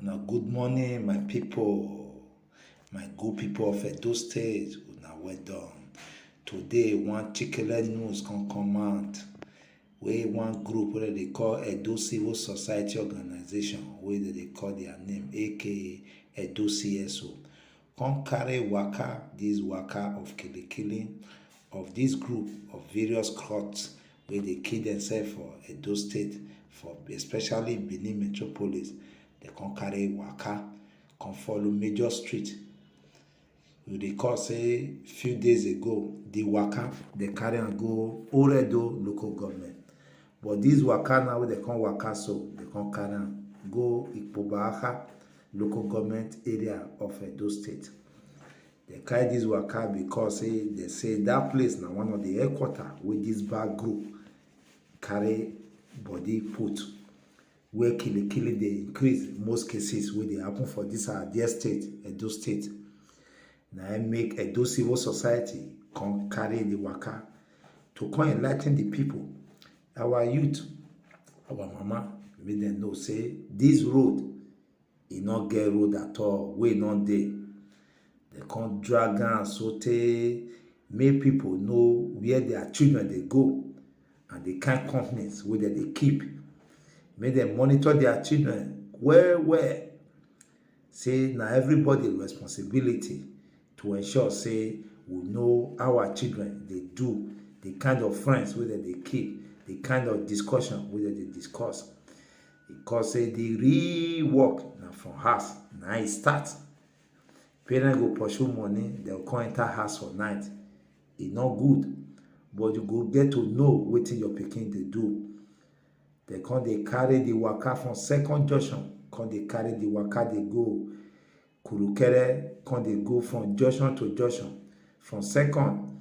Now, good morning, my people, my good people of Edo State. Now, well done. Today, one particular news can come out. Where one group where they call Edo Civil Society Organization, where they call their name, aka Edo CSO, come carry waka, this waka of killing of this group of various cults where they kill themselves for Edo State, for especially Benin Metropolis. They can carry waka, can follow major street. You recall say few days ago, the waka they carry and go Oredo local government. But this waka now they can waka so they can carry and go Ikpoba-Okha local government area of Edo State. They carry this waka because they say that place now one of the headquarters with this bad group carry body put. Where killing they increase most cases where they happen for this dear state, Edo State. Now I make Edo Civil Society come carry the waka to come enlighten the people. Our youth, our mama, make them know say this road is not get road at all. We not there. They can't drag and saute, make people know where their children they go and the kind companies where they keep. Make them monitor their children well. Say now everybody responsibility to ensure say we know our children they do, the kind of friends whether they keep, the kind of discussion whether they discuss. Because say the real work now from house, now it starts. Parents go pursue money, they'll come enter house for night. It's not good. But you go get to know what your pikin they do. They come they carry the waka from second junction. Come they carry the waka they go. Kurukere come they go from junction to junction. From second,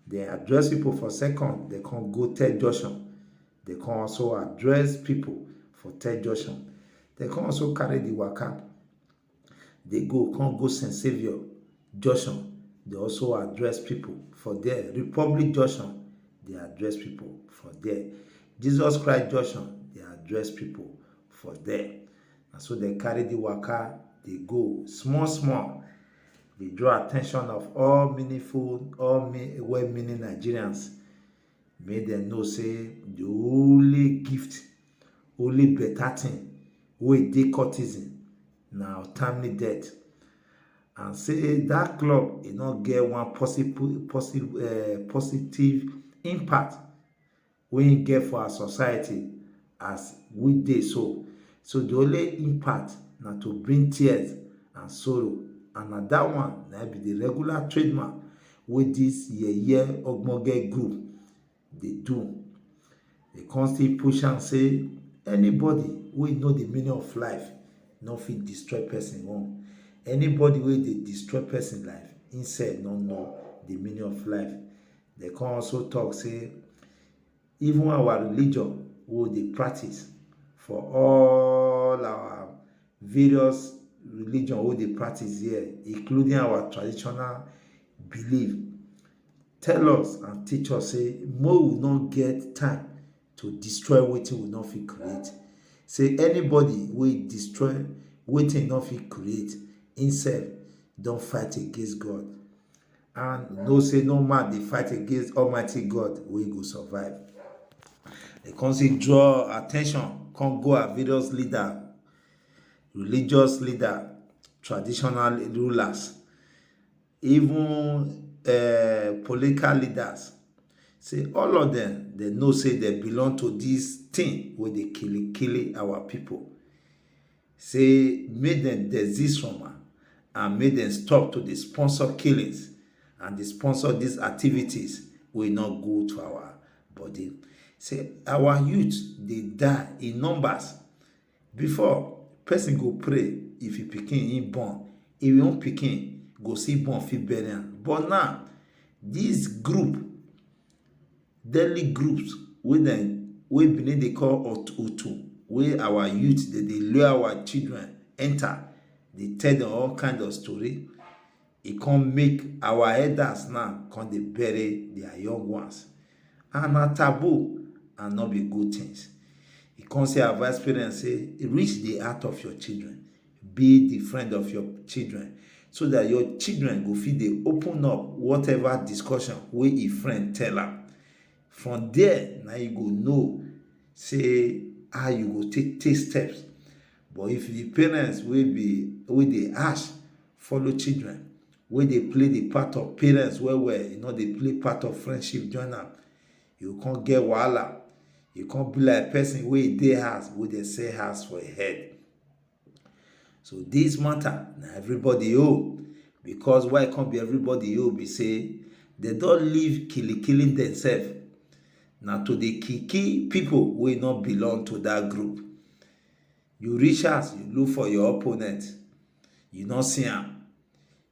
they address people for second. They come go third junction. They come also address people for third junction. They come also carry the waka. They come go St. Saviour junction. They also address people for there. Republic junction, they address people for there. Jesus Christ junction, they address people for there. And so they carry the waka, they go small. They draw attention of all meaningful, well-meaning Nigerians. Make them know say the only gift, only better thing, wey dey cultism, now timely death. And say that club e not get one positive impact wey e get for our society as we dey so the only impact na to bring tears and sorrow, and na that one na be the regular trademark wey this yeye ogbonge group dey do. They constantly push and say anybody wey know the meaning of life no fit destroy person own. Anybody wey dey destroy person life himself no know the meaning of life. They can also talk say even our religion wey dey practice for all our various religion wey dey practice here, including our traditional belief, tell us and teach us say more we not get time to destroy wetin we not fit create. Say anybody wey destroy wetin not fit create himself don't fight against God. And no say no man they fight against Almighty God we go survive. They constantly draw attention, come go at various leaders, religious leaders, traditional rulers, even political leaders. Say all of them, they know say they belong to this thing where they kill our people. Say make them desist from her and make them stop to the sponsor killings and the sponsor these activities will not go to our body. Say our youth they die in numbers. Before person go pray if he pikin in born, if he won't pikin go see born fit bury. But now this group, deadly groups wey Benin they call Otu, where our youth they lure our children enter, they tell them all kind of story. It can make our elders now come they bury their young ones. And a taboo and not be good things. It can say advise parents say reach the heart of your children. be the friend of your children, so that your children go fit dey open up whatever discussion wey a friend tell am. From there na you go know say how you go take steps. But if the parents wey dey harsh follow children, wey dey play the part of parents well, dey play part of friendship join am, you come get wahala. You come be like person wey dey house wey dey sell house for a head. So this matter na everybody own, because why e come be everybody own be say dem don leave killing themselves. Na to dey kill people wey no belong to that group. You reach house, you look for your opponent, you no see am,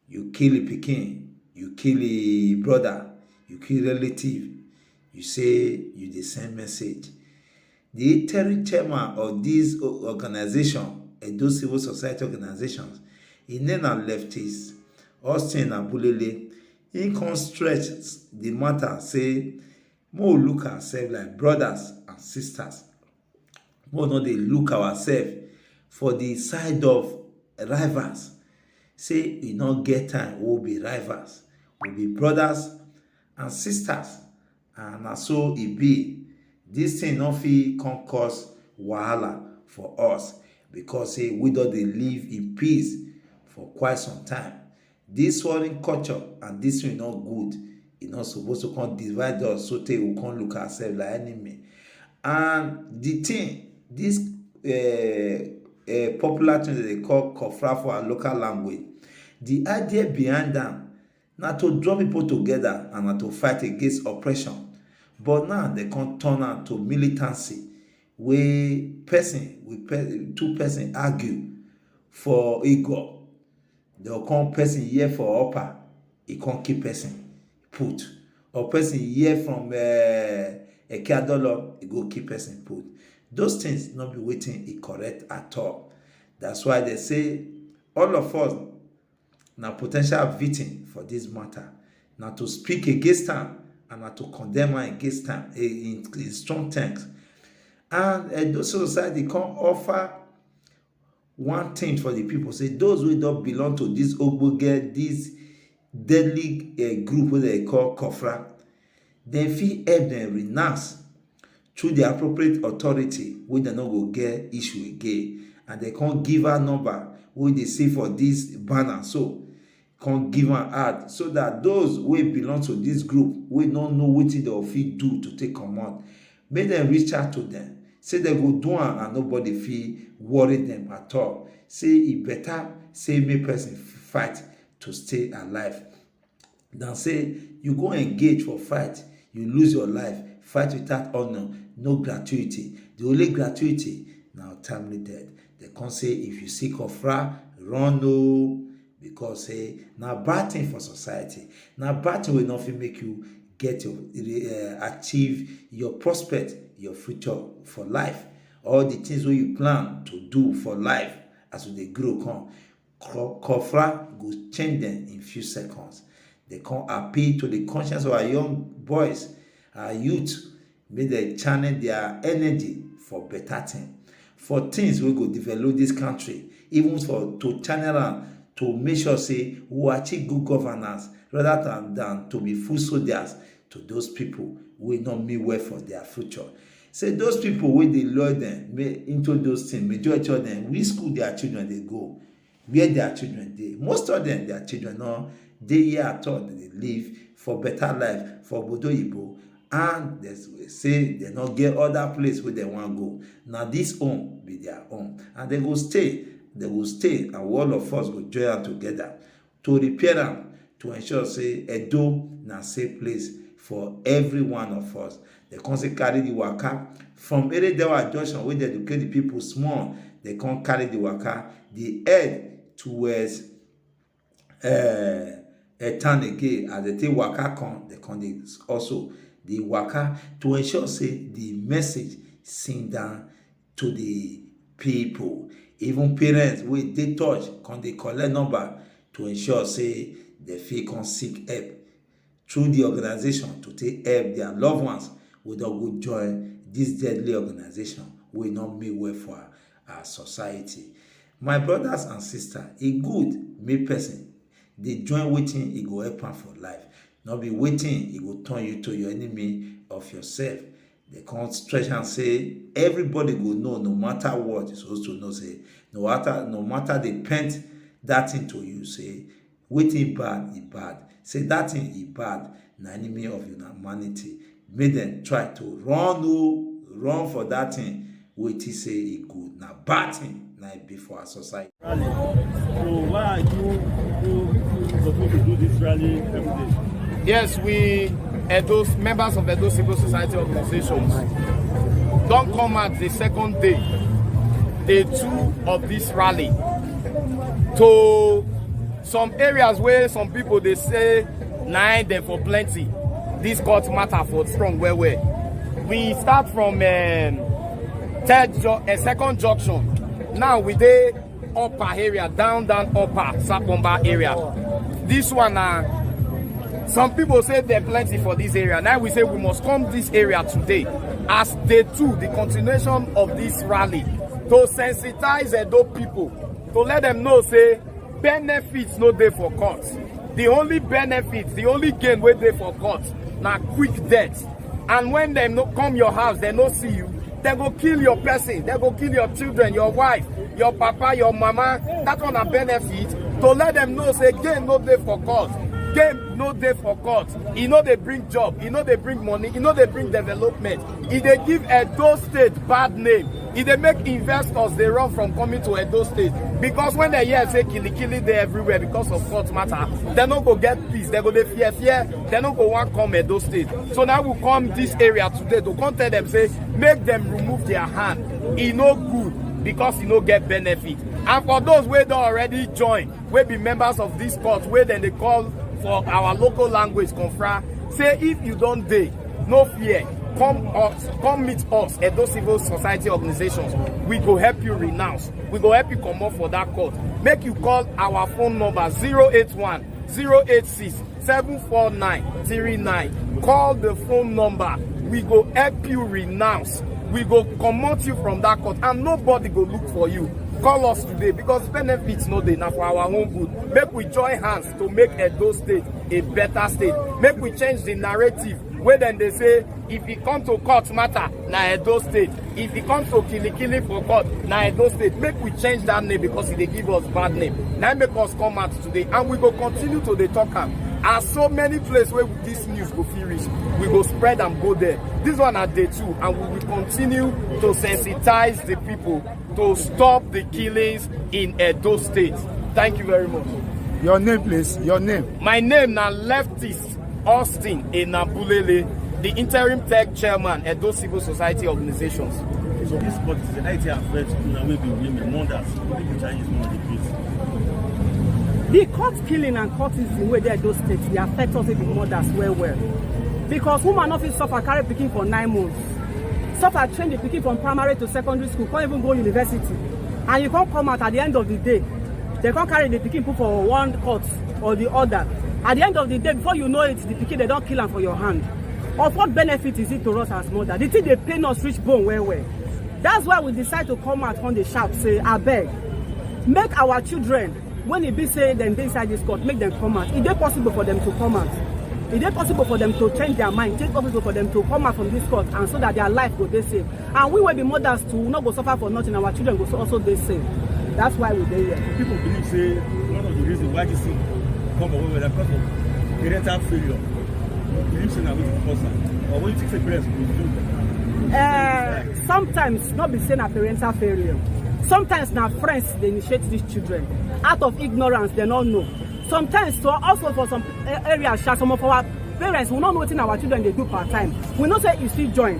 you kill a pikin, you kill a brother, you kill relative, you say you dey send message. The interim chairman of this organization, those civil society organizations, his name na leftist Austin Abulele. He come stretch the matter, say make we look ourselves like brothers and sisters. Make we no dey look ourselves for the side of rivals. Say we no get time we will be rivals, we be brothers and sisters, and na so e be. This thing no fit come cause wahala for us, because say we don dey live in peace for quite some time. This warring culture and this thing no good. E no suppose to come divide us so tey we come look ourselves like enemy. And the thing, this popular thing they call kofra for our local language, the idea behind them na to draw people together and na to fight against oppression. But now they come turn am to militancy, where two person argue for ego. They'll come person here for upper, he can't keep person put. Or person here from Ekeadolo, he go keep person put. Those things not be waiting e correct at all. That's why they say all of us na potential victim for this matter. Now to speak against them and not to condemn against them in strong terms. And those society come offer one thing for the people. Say those who don't belong to this ogbonge, this deadly group wey they call kofra, they fit help them renounce through the appropriate authority wey dem no go get issue again. And they can't give her number wey they see for this banner, so can't give her out, so that those wey belong to this group wey no know wetin dem fit do to take comot, make dem reach out to them. Say they go do am and nobody fit worry them at all. Say e better say make person fight to stay alive than say you go engage for fight, you lose your life, fight without honor, no gratuity. The only gratuity na timely death. They can't say if you see kofra, run no, because say na bad thing for society. Na bad thing will not make you get your achieve your prospect, your future for life. All the things wey you plan to do for life as they grow come. Kofra go change them in few seconds. They can't appeal to the conscience of our young boys, our youth, make they channel their energy for better thing, for things we go develop this country, even for to channel am to make sure say we achieve good governance, rather than to be full soldiers to those people who not mean well for their future. Say those people wey dey lure them into those things, majority of them, which school their children they go, where their children dey. Most of them, their children no dey here at all. They live for better life for Obodo Igbo, and they say they not get other place where they want go. Now this home be their home, and they go stay. They will stay, and all of us go join together to repair them, to ensure say Edo na safe place for every one of us. They can't carry the waka from Eredewa Junction where they educate the people small. They can't carry the waka the head towards a town again. As they take waka come, they can also the waka to ensure say the message sing down to the people. Even parents wey dey touch can they collect number to ensure say they feel can seek help through the organization to take help their loved ones wey don go join this deadly organization wey not mean well for our society. My brothers and sisters, e good make person dey join wetin e go help am for life, not be wetin e go turn you to your enemy of yourself. They can't stretch and say everybody go know, no matter what. You're supposed to know, say no matter they paint that thing to you, say wetin bad, e bad. Say that thing e bad, na enemy of humanity. Make them try to run for that thing. Wetin say e good, na bad thing, na it be for our society. So why are you supposed to do this rally every day? Yes, we those members of those civil society organizations don't come at the second day, day 2 of this rally, to some areas where some people they say nine them for plenty. This court matter for strong where we start from second junction. Now we dey upper area, down upper Sapomba area. This one some people say they're plenty for this area. Now we say we must come this area today as day 2, the continuation of this rally, to sensitize those people, to let them know say benefits no dey for court. The only benefits, the only gain wey dey for court na quick death. And when they no come your house, they no see you, they go kill your person, they go kill your children, your wife, your papa, your mama. That one a benefit, to let them know say gain no dey for court. Game no dey for court. E no dey bring job, e no dey bring money, e no dey bring development. E dey give Edo State bad name. E dey make investors dey run from coming to Edo State, because when they hear say kili dey everywhere because of court matter, they no go get peace, they go dey fear, they no go want come Edo State. So now we come this area today to come tell them say make them remove their hand. E no good, because e no get benefit. And for those wey don already join, wey be members of this court, wey then they call for our local language confra, say if you don't dey, no fear, come meet us at those civil society organizations. We go help you renounce, we go help you come up for that court. Make you call our phone number 081 086 749 39. Call the phone number, we go help you renounce, we go comot you from that court, and nobody go look for you. Call us today, because benefits no dey, na for our own good. Make we join hands to make Edo State a better state. Make we change the narrative where then they say if e come to court matter, na Edo State. If e come to kili for court, na Edo State. Make we change that name, because they give us bad name. Now make us come out today, and we go continue to dey talk am. As so many places where this news go fit reach, we go spread and go there. This one at day 2, and we will continue to sensitize the people to stop the killings in Edo State. Thank you very much. Your name, please. Your name. My name na Leftist Austin Enabulele, the interim tech chairman at those civil society organizations. So this court is an IT affairs to maybe women, mothers, people Chinese more the case. The court killing and cultism where they those states, they affect us with the mothers well. Because woman office suffer carry picking for 9 months. Suffer train the picking from primary to secondary school, can't even go university. And you can't come out at the end of the day. They can't carry the picking put for one court or the other. At the end of the day, before you know it, the picking they don't kill them for your hand. Of what benefit is it to us as mother? The thing they pain us reach bone well. That's why we decide to come out on the shout, say, I beg, make our children, when it be say them inside this court, make them come out. Is it possible for them to come out? Is it possible for them to change their mind? Is it possible for them to come out from this court, and so that their life go dey safe? And we will be mothers to not go suffer for nothing. Our children go also dey safe. That's why we're there. People believe say one of the reasons why this thing come away with that because of parental failure. Believe say na wetin cause am, or what you think say parents will do? Sometimes not be saying a parental failure. Sometimes now friends they initiate these children out of ignorance. They don't know. Sometimes so also for some areas, some of our parents will not know what our children they do part time. We not say you still join,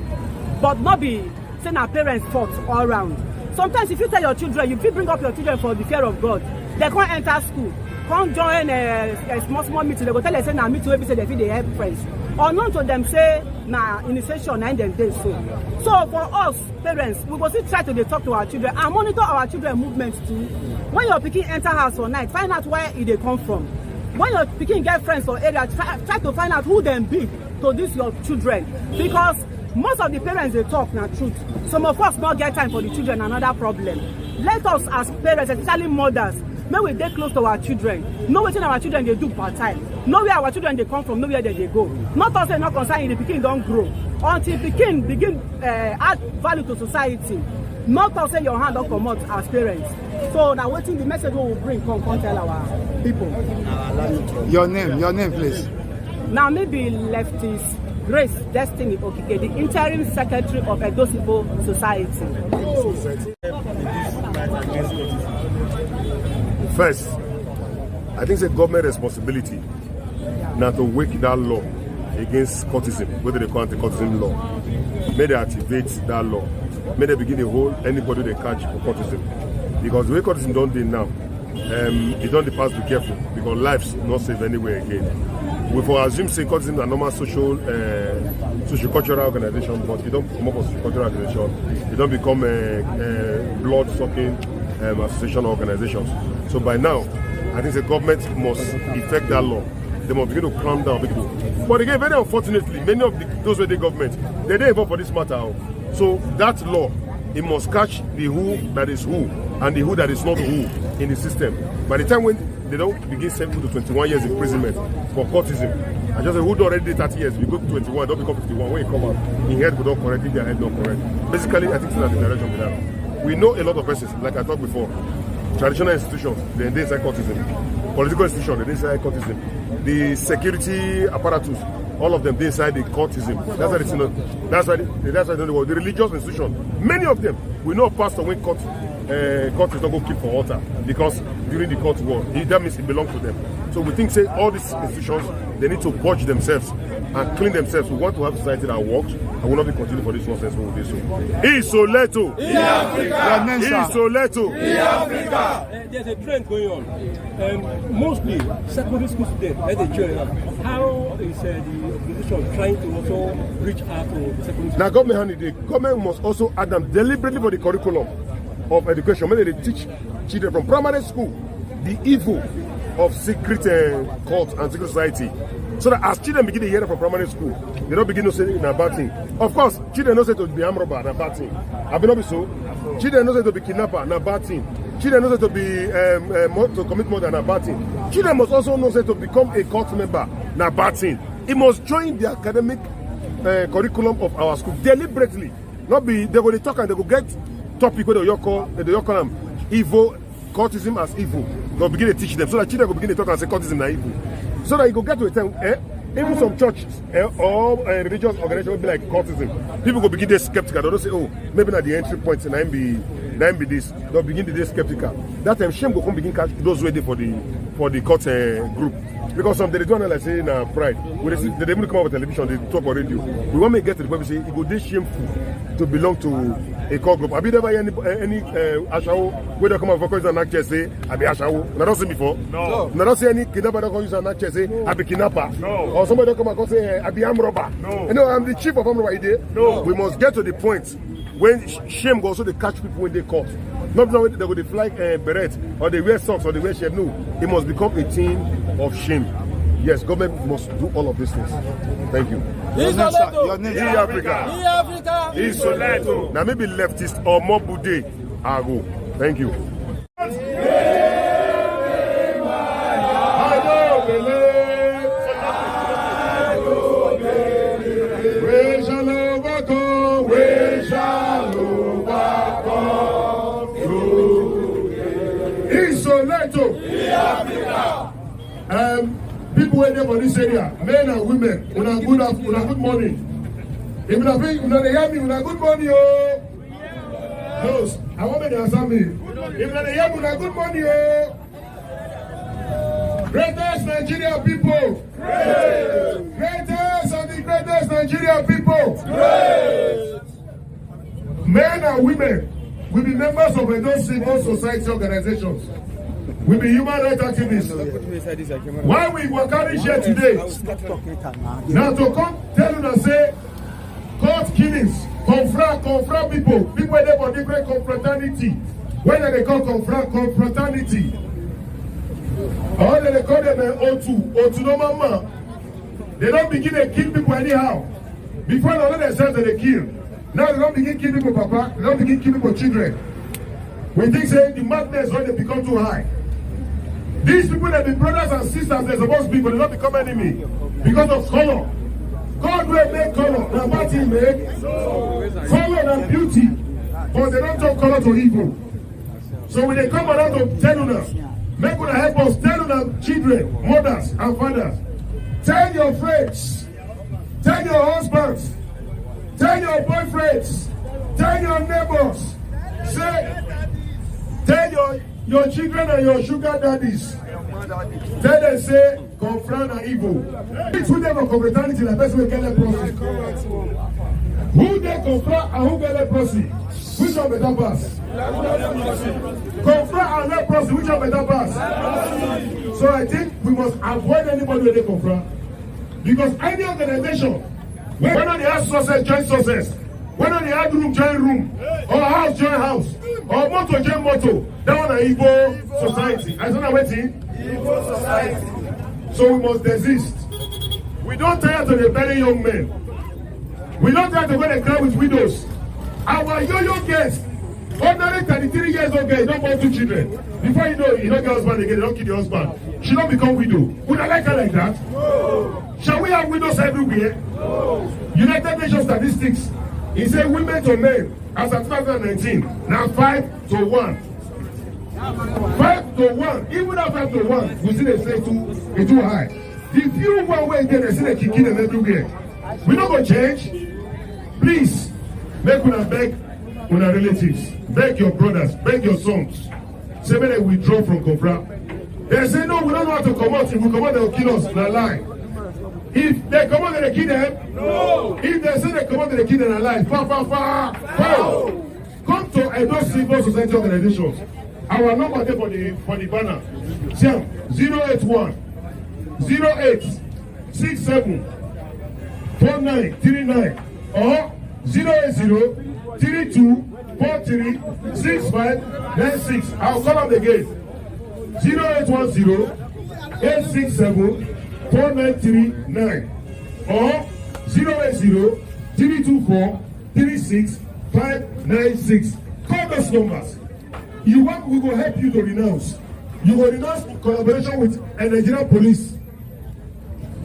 but not be saying our parents' fault all around. Sometimes if you tell your children, you bring up your children for the fear of God, they can't enter school, can't join a small meeting. They go tell them say now meeting where say they feel they help friends. Or none to them say na initiation and them days so. So for us parents, we go still try to talk to our children and monitor our children movements too. When your pikin enter house for night, find out where they come from. When your pikin get friends for area, try to find out who them be to this your children, because most of the parents they talk na truth. Some of us not get time for the children, another problem. Let us as parents, especially mothers, may we dey close to our children, know wetin our children dey do part time, know where our children dey come from, know where they dey go. Not us say no concern if the pikin don grow, until pikin begin add value to society. Not us say your hand don comot as parents. So now wetin the message we will bring come tell our people. Your name, please. Now maybe leftist Grace Destiny Okike, the interim secretary of Edo Civil Society. First, I think it's a government responsibility now to wake that law against cultism, whether they call anti-cultism law. May they activate that law. May they begin to hold anybody they catch for cultism. Because the way cultism don't do now, it don't pass, be careful, because life's not safe anywhere again. We for assume say cultism is a normal social cultural organization, but it don't come up as a cultural organization. It don't become blood-sucking association organizations. So by now, I think the government must effect that law. They must begin to clamp down people. But again, very unfortunately, many of those with the government, they don't involve for this matter. So that law, it must catch the who that is who and the who that is not who in the system. By the time when they don't begin sending to 21 years imprisonment for cultism, I just say who already did 30 years, you go to 21, don't become 51. When you come out, in head will not correct, in their head don't correct. Basically, I think that's the direction we have. We know a lot of persons, like I talked before, traditional institutions, they're inside cultism. Political institutions, they're inside cultism. The security apparatus, all of them, they inside the cultism. That's why that's why the religious institutions, many of them, we know pastor when court is not going to keep for altar because during the court war, that means it belongs to them. So we think, say, all these institutions, they need to purge themselves and clean themselves. We want to have society that works and will not be continuing for this nonsense when we do so. Isoleto! Isoleto! There's a trend going on. Mostly secondary school students, like the children. How is the organization trying to also reach out to the secondary school? Now, government must also add them deliberately for the curriculum of education. Maybe they teach children from primary school the evil of secret cult and secret society. So that as children begin to hear it from primary school, they don't begin to say in a bad thing. Of course, children don't say to be armed robber, a bad thing. I will not be so. Children don't say to be kidnapper, a bad thing. Children don't say to be to commit more than a bad thing. Children must also know say to become a cult member, a bad thing. It must join the academic curriculum of our school deliberately. Not be they will talk and they will get topic where they call them evil, cultism as evil. They'll begin to teach them so that children will begin to talk and say cultism is evil. So that you go get to a time, even some churches or religious organization will be like cultism. People will begin to be skeptical. They'll say, oh, maybe not the entry point and I'm be this. They'll begin to be skeptical. That time, shame will come begin catch those ready for the cult group. Because some they don't like say in pride. When they even come up with television, they talk on radio. We want to get to the point we say it would be shameful to belong to a cult group. Have you ever heard any Ashawo where they come up for an actor say I be Ashawo? I don't see before. No. I don't see any kidnapper that use an actor say I be kidnapper. No. Or somebody that come and say I be armed robber. No. You know, I'm the chief of armed robber. No. We must get to the point when shame goes so they catch people when they caught. Not that they would fly beret or they wear socks or they wear shirt. No, it must become a thing of shame. Yes, government must do all of these things. Thank you. Your name, Africa. Isoleto. Now maybe leftist or more Bude. I go. Thank you. People were there for this area, men and women, una good morning. If you hear me, una good morning, oh. Those, I want to answer me. If you hear me, una good morning, oh. Greatest Nigerian people. Great. Greatest of the greatest Nigerian people. Great. Men and women will be members of those civil society organizations. We be human rights activists. Why we were carried here today? Now to come tell you and say, court killings, confront people. People are there for different confraternity. When they call confraternity, or they call them O2 no mama. They don't begin to kill people anyhow. Before they know themselves that they kill. Now they don't begin to kill people, papa. They don't begin to kill people, children. We think say the madness when they become too high. These people that be brothers and sisters, they're supposed to be, but they don't become enemy because of color. God will make color. Now what he make? Color and beauty. But they don't turn color to evil. So when they come around to tell us, make una help us tell them children, mothers and fathers. Tell your friends, tell your husbands, tell your boyfriends, tell your neighbors, say, tell your children and your sugar daddies. Tell them say, confront and evil. It's who them for confraternity, the best way get leprosy. Who they confront and who get leprosy? Which one better pass? Confront and leprosy, which one better pass? So I think we must avoid anybody when they confront. Because any organization, whether they have success, join success, whether they have room, join room, or house, join house, or motor, join motor, that one is Igbo society. I don't know what it is. Igbo society. So we must desist. We don't try to bury young men. We don't try to go and cry with widows. Our yo-yo guest, ordinary 33 years old girl, don't born 2 children. Before you know, you don't get husband again, you don't kill the husband. She don't become widow. Would I like her like that? No. Shall we have widows everywhere? No. United Nations statistics, it says women to men, as of 2019, now 5 to 1. 5 to 1. Even at 5 to 1, we see they say it's too high. The few one way there, they see they kill them everywhere. We don't go change. Please, make una beg una relatives, beg your brothers, beg your sons. Say when they withdraw from Confra. They say no, we don't know how to come out. If we come out, they will kill us. Na lie. If they come out, they kill them. No. If they say they come out, they kill them alive. Far. No. Come to Edo Civil Society organizations. Our number there for the banner. See 081 08 67 4939 or 080 32 43 6596. I'll call them again. 0810 867 4939 or 080 324 36596. Call those numbers. We will help you to renounce. You will renounce in collaboration with a Nigerian police.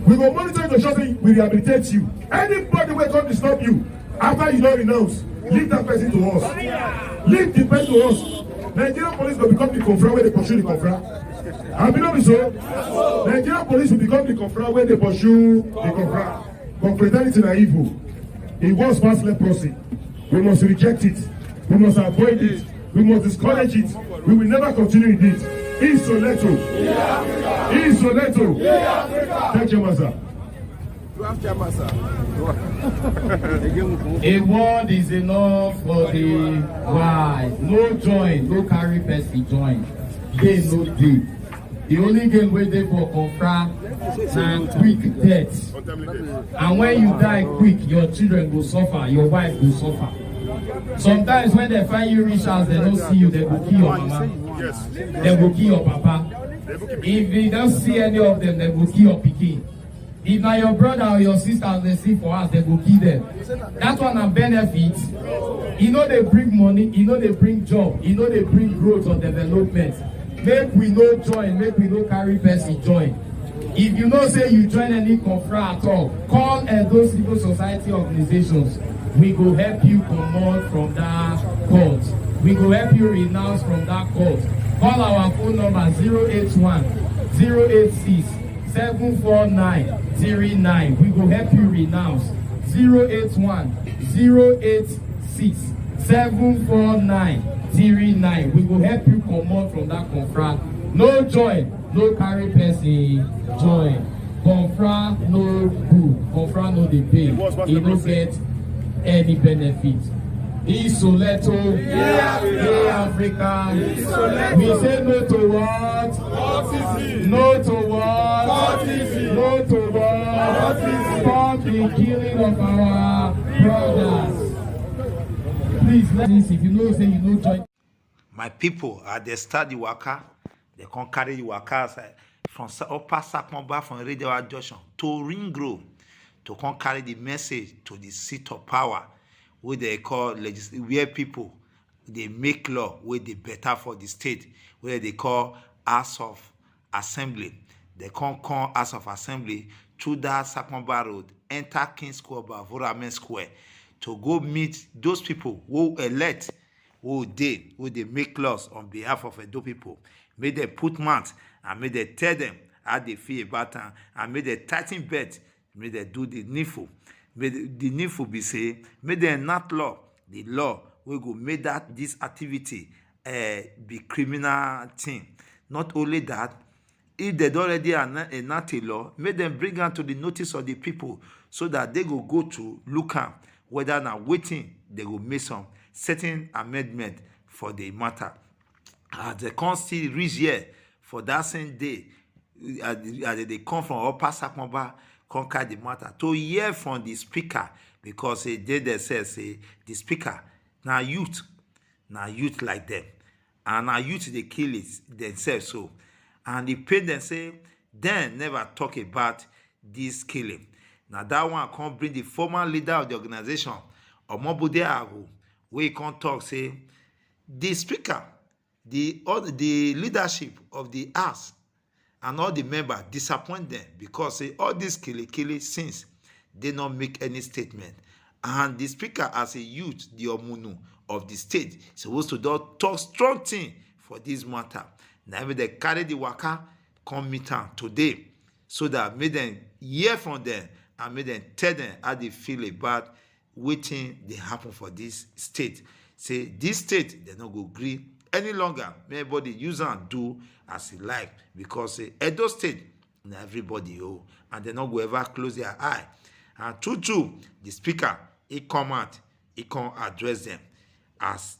We will monitor the shortly, we rehabilitate you. Anybody will come to stop you after you don't renounce. Leave that person to us. Leave the person to us. Nigerian police will become the confra where they pursue the confra. Have you know so? Nigerian police will become the confra where they pursue the confra. Confraternity and evil. It was past leprosy. We must reject it. We must avoid it. We must discourage it. We will never continue with it. Isoleto. Isoleto. Thank you, Master. A word is enough for the wise. No join, no carry person join. They no day. The only game where they for confront and quick death. And when you die quick, your children will suffer, your wife will suffer. Sometimes when they find you rich house, they don't see you, they will kill your mama. Yes. They will kill your papa. If they don't see any of them, they will kill your pikin. If now your brother or your sister they see for us, they will kill them. That one a benefit. You know they bring money, you know they bring job, you know they bring growth or development. Make we no join, make we no carry person join. If you know say you join any confra at all, call those civil society organizations. We go help you come out from that court. We go help you renounce from that court. Call our phone number 081 086 74939. We go help you renounce 081 086 74939. We will help you come out from that confra. No join, no carry person join. Confra no good. Confra no dey pay. He no get any benefit. Isoleto, Africa. We say no to what? No to what? No to what? Stop the killing of our brothers. Please, if you know, say you know join. My people, at the start the waka, they can carry the waka from upper Sapomba, from Radio Junction to Ring Road, to come carry the message to the seat of power, where they call where people they make law where they better for the state, where they call House of Assembly. They come House of Assembly through that Sakomba Road, enter King Square, Bavoramen Square, to go meet those people who elect, who they make laws on behalf of Edo people. May they put mouth and may they tell them how they feel about them, and may they tighten bet, may they do the needful. May the needful be say, may they enact law, the law will go make that this activity be criminal thing. Not only that, if they already enact a law, make them bring out to the notice of the people so that they go to look at whether now waiting they will make some certain amendment for the matter. As they can't still reach here for that same day, as they come from Upper Sakomba, conquer the matter to hear from the speaker, because they say the speaker now youth like them, and now youth they kill it themselves so, and the parents say then never talk about this killing. Now that one can't bring the former leader of the organization, Omobude Agu, where he can't talk say the speaker, the leadership of the House and all the members disappoint them, because all these killing since they not make any statement. And the speaker, as a youth, the Omunu of the state, supposed to talk strong thing for this matter. Now they carry the waka come meet them today, so that may them hear from them and may them tell them how they feel about waiting they happen for this state. Say this state they not go agree any longer. Everybody use and do as he like, because Edo State na everybody and they not go ever close their eye. And true, the speaker he come out, he can't address them as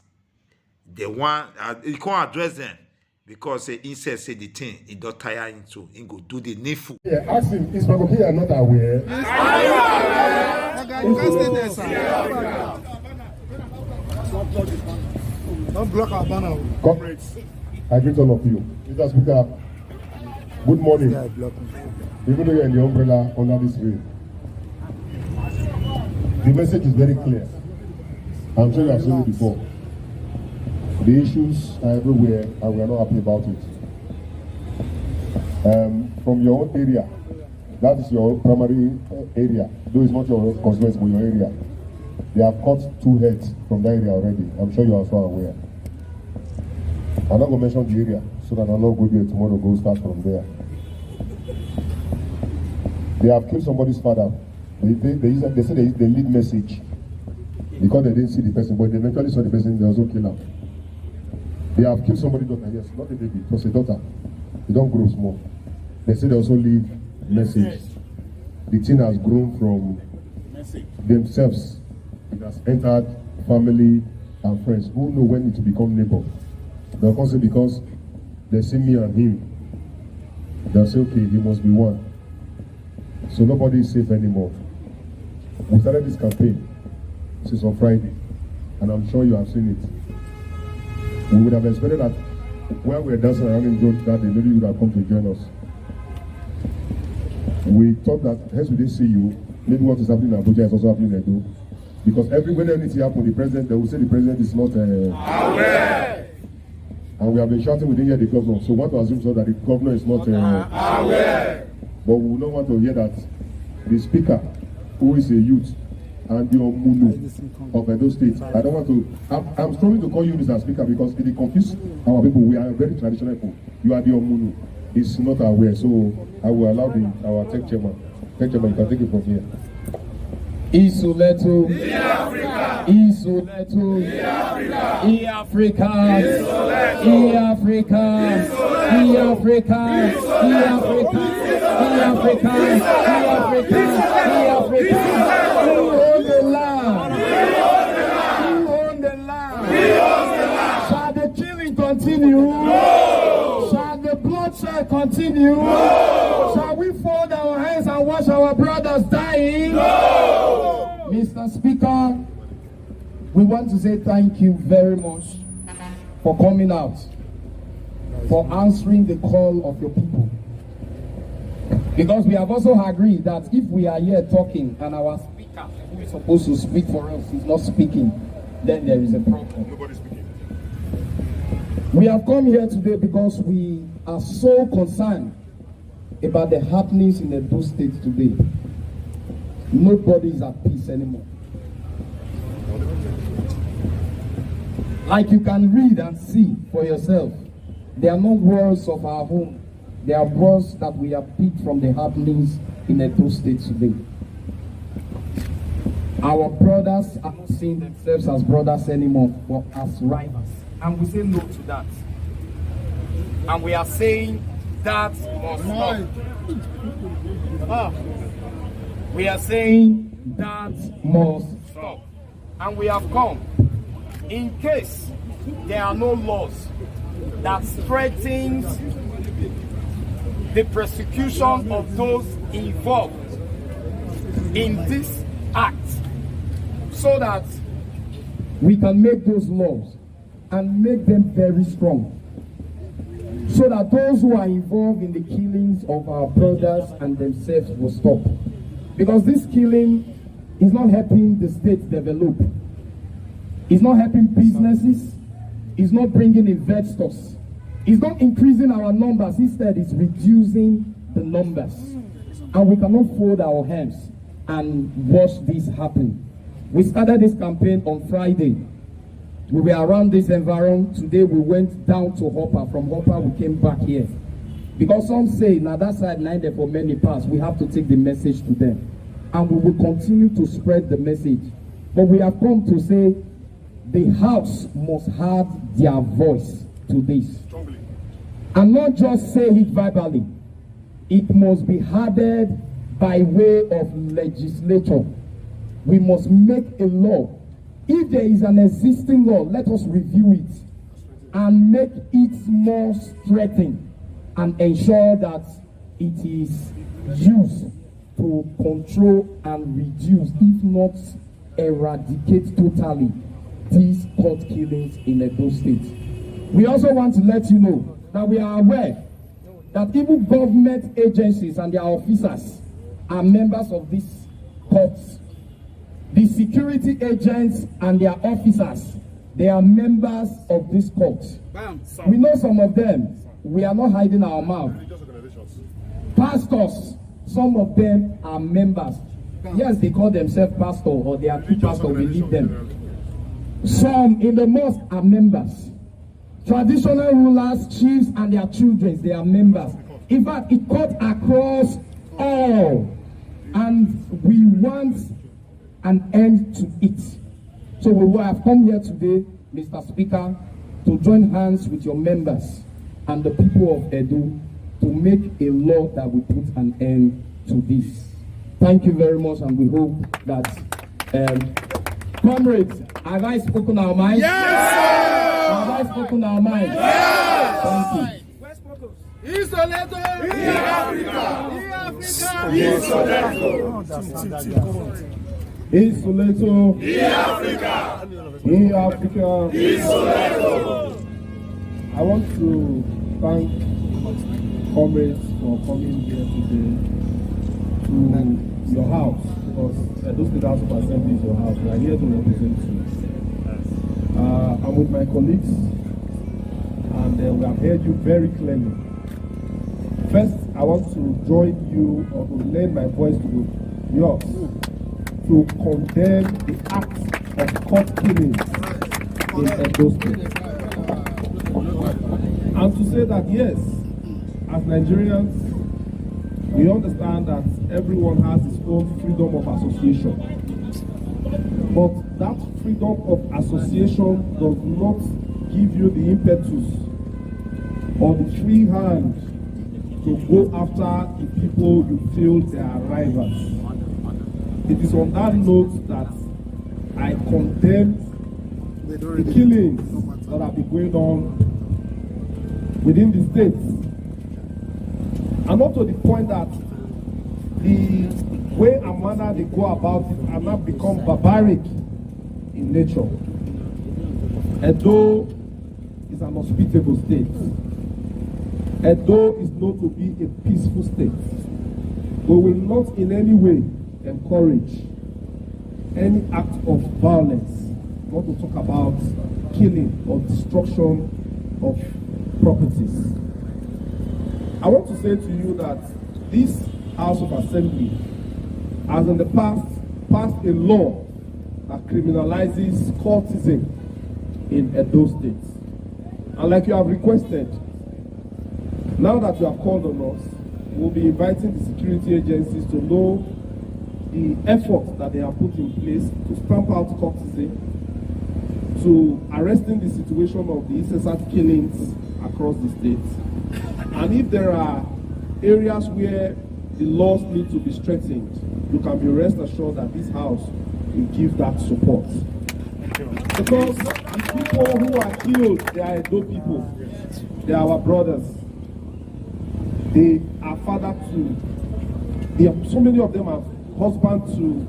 the one. He can't address them because he says the thing he don't tire into. He go do the needful. Yeah, ask him. Is Bagokia not aware? Don't block our banner. Comrades, I greet all of you. Mr. Speaker, good morning. Even though you're in the umbrella under this rain, the message is very clear. I'm sure you have seen it before. The issues are everywhere and we are not happy about it. From your own area, that is your primary area, though it's not your constituency but your area. They have cut 2 heads from that area already. I'm sure you are so aware. I'm not going to mention the area so that I'm not going there tomorrow, go start from there. They have killed somebody's father. They said they lead message because they didn't see the person, but they eventually saw the person, they also killed him. They have killed somebody's daughter, yes, not a baby, it was a daughter. They don't grow small. They say they also leave message. The thing has grown from themselves. It has entered family and friends who know when to become neighbor. They'll come say because they see me and him, they'll say, okay, he must be one. So nobody is safe anymore. We started this campaign since on Friday, and I'm sure you have seen it. We would have expected that while we were dancing around in George that day, maybe you would have come to join us. We thought that, hence we didn't see you, maybe what is happening in Abuja is also happening in Edo. Because when anything happens, the president, they will say the president is not aware. And we have been shouting, we didn't hear the governor. So we want to assume so that the governor is not aware. But we will not want to hear that the speaker, who is a youth, and the Omunu of Edo State. I don't want to. I'm struggling to call you Mr. Speaker because it confuse our people. We are very traditional people. You are the Omunu. It's not aware. So I will allow our tech chairman. Tech chairman, you can take it from here. Isuletu, Isuletu, E-Africa, E-Africa, E-Africa, E-Africa, E-Africa, E-Africa, E-Africa. Who own the land? Who own the land? Shall the killing continue? No. Shall the bloodshed continue? No. Shall we fold our hands and watch our brothers dying? No. Mr. Speaker, we want to say thank you very much for coming out, for answering the call of your people. Because we have also agreed that if we are here talking and our speaker, who is supposed to speak for us, is not speaking, then there is a problem. Nobody's speaking. We have come here today because we are so concerned about the happenings in Edo State today. Nobody is at peace anymore. Like you can read and see for yourself, they are not words of our home. They are words that we have picked from the happenings in Edo State today. Our brothers are not seeing themselves as brothers anymore, but as rivals. And we say no to that. And we are saying that must stop. We are saying that must stop. And we have come. In case there are no laws that threatens the prosecution of those involved in this act, so that we can make those laws and make them very strong, so that those who are involved in the killings of our brothers and themselves will stop. Because this killing is not helping the state develop. It's not helping businesses. It's not bringing investors. It's not increasing our numbers. Instead, it's reducing the numbers. And we cannot fold our hands and watch this happen. We started this campaign on Friday. We were around this environment. Today we went down to Hopper. From Hopper we came back here. Because some say, now that side neither for many parts, we have to take the message to them. And we will continue to spread the message. But we have come to say, the house must have their voice to this. And not just say it verbally. It must be added by way of legislature. We must make a law. If there is an existing law, let us review it and make it more strengthened and ensure that it is used to control and reduce, if not eradicate totally, these court killings in Edo State. We also want to let you know that we are aware that even government agencies and their officers are members of these courts. The security agents and their officers, they are members of this court. We know some of them. We are not hiding our mouth. Pastors, some of them are members. Yes, they call themselves pastor or they are true pastors, we leave them. Some in the mosque are members. Traditional rulers, chiefs and their children, they are members. In fact, it cut across all. And we want an end to it. So we have come here today, Mr. Speaker, to join hands with your members and the people of Edo to make a law that will put an end to this. Thank you very much, and we hope that, comrades, have I spoken our minds? Yes! Have I spoken our minds? Yes! Thank you. Isoleto in Africa! Isoleto in Africa! in Africa. Isoleto! I want to thank comrades for coming here today to your house, because Edo State House of Assembly is your house. We are here to represent you. I'm with my colleagues, and we have heard you very clearly. First, I want to join you, or to lend my voice to yours, to condemn the act of court killings in Edo State. And to say that yes, as Nigerians, we understand that everyone has his own freedom of association. But that freedom of association does not give you the impetus or the free hand to go after the people you feel they are rivals. It is on that note that I condemn the killings that have been going on within the states. And up to the point that the way and manner they go about it have not become barbaric in nature. Edo is an hospitable state. Edo is known to be a peaceful state. We will not in any way encourage any act of violence, not to talk about killing or destruction of properties. I want to say to you that this House of Assembly has in the past passed a law that criminalizes cultism in Edo State. And like you have requested, now that you have called on us, we'll be inviting the security agencies to know the effort that they have put in place to stamp out cultism, to arresting the situation of the incessant killings across the state. And if there are areas where the laws need to be strengthened, you can be rest assured that this house will give that support. Because the people who are killed, they are Edo people. They are our brothers. They are father to, so many of them are husband to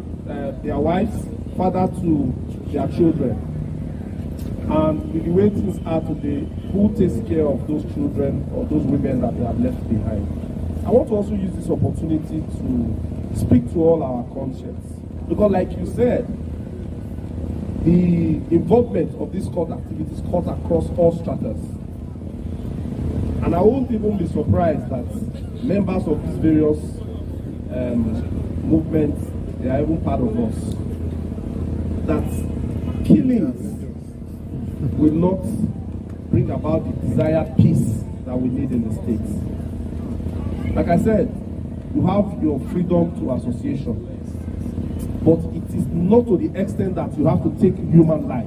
their wives, father to their children. And with the way things are today, who takes care of those children or those women that they have left behind? I want to also use this opportunity to speak to all our conscience. Because like you said, the involvement of these cult activities cut across all stratas. And I won't even be surprised that members of these various movements, they are even part of us. That killings will not bring about the desired peace that we need in the states. Like I said, you have your freedom to association, but it is not to the extent that you have to take human life.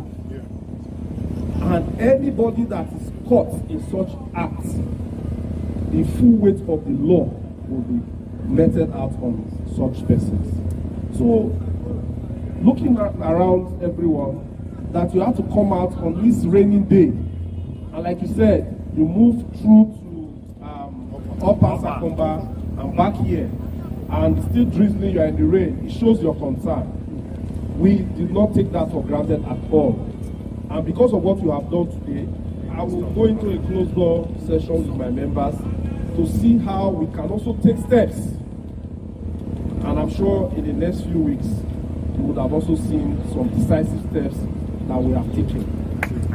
And anybody that is caught in such acts, the full weight of the law will be meted out on such persons. So, looking around everyone, that you have to come out on this rainy day, and like you said, you move through to Upper Sakomba and back here, and still drizzling, you are in the rain. It shows your concern. We did not take that for granted at all. And because of what you have done today, I will go into a closed door session with my members to see how we can also take steps. And I'm sure in the next few weeks, you would have also seen some decisive steps that we have taken.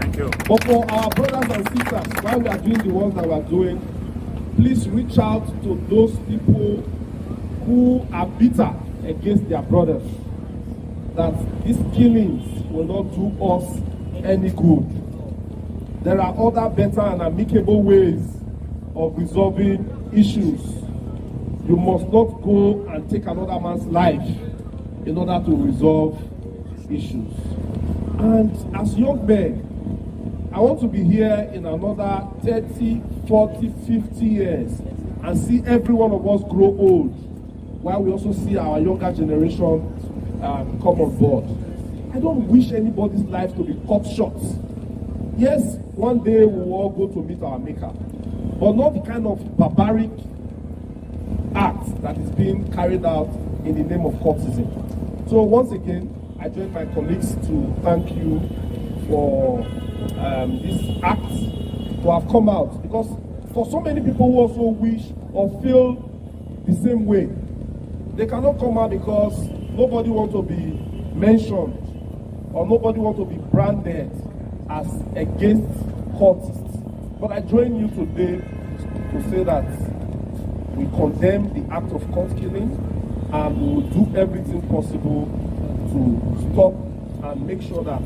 Thank you. But for our brothers and sisters, while we are doing the ones that we are doing, please reach out to those people who are bitter against their brothers, that these killings will not do us any good. There are other better and amicable ways of resolving issues. You must not go and take another man's life in order to resolve issues. And as young men, I want to be here in another 30, 40, 50 years and see every one of us grow old, while we also see our younger generation come on board. I don't wish anybody's life to be cut short. Yes, one day we will all go to meet our maker, but not the kind of barbaric act that is being carried out in the name of cultism. So once again, I join my colleagues to thank you for this act to have come out, because for so many people who also wish or feel the same way, they cannot come out because nobody wants to be mentioned or nobody wants to be branded as against cultists. But I join you today to say that we condemn the act of cult killing, and we will do everything possible to stop and make sure that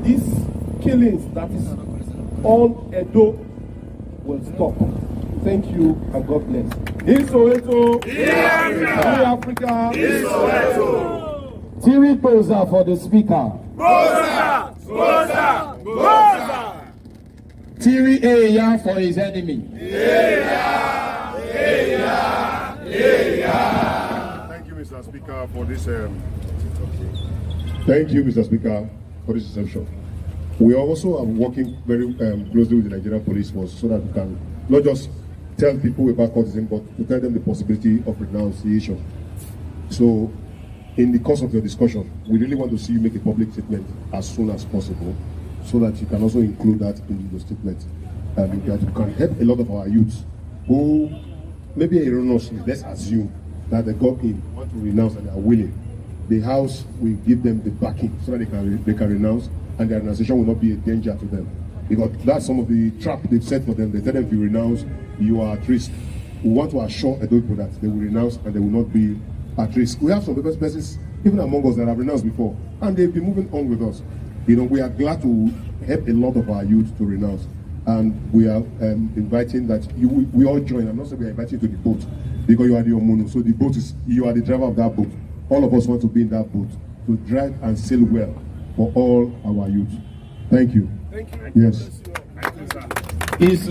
these killings that is on Edo will stop. Thank you and God bless. In Soweto, in Africa, in Soweto. Tiri Boza for the speaker. Boza! Boza! Boza! Tiri Eya for his enemy. Thank you, Mr. Speaker, for this. Thank you, Mr. Speaker, for this reception. We also are working very closely with the Nigerian police force so that we can not just tell people about cultism, but to tell them the possibility of renunciation. So, in the course of your discussion, we really want to see you make a public statement as soon as possible, so that you can also include that in your statement. That you can help a lot of our youths who maybe erroneously, let's assume that they got in, want to renounce and they are willing. The house will give them the backing so that they can renounce, and their renunciation will not be a danger to them. because that's some of the trap they've set for them. They tell them if you renounce, you are at risk. We want to assure Edo people that they will renounce and they will not be at risk. We have some persons, even among us, that have renounced before, and they've been moving on with us. You know, we are glad to help a lot of our youth to renounce, and we are inviting that we all join. I'm not saying we are inviting you to the boat because you are the Omono, so the boat is, you are the driver of that boat. All of us want to be in that boat to drive and sail well for all our youth. Thank you. Thank you. Yes. Thank you, sir. Is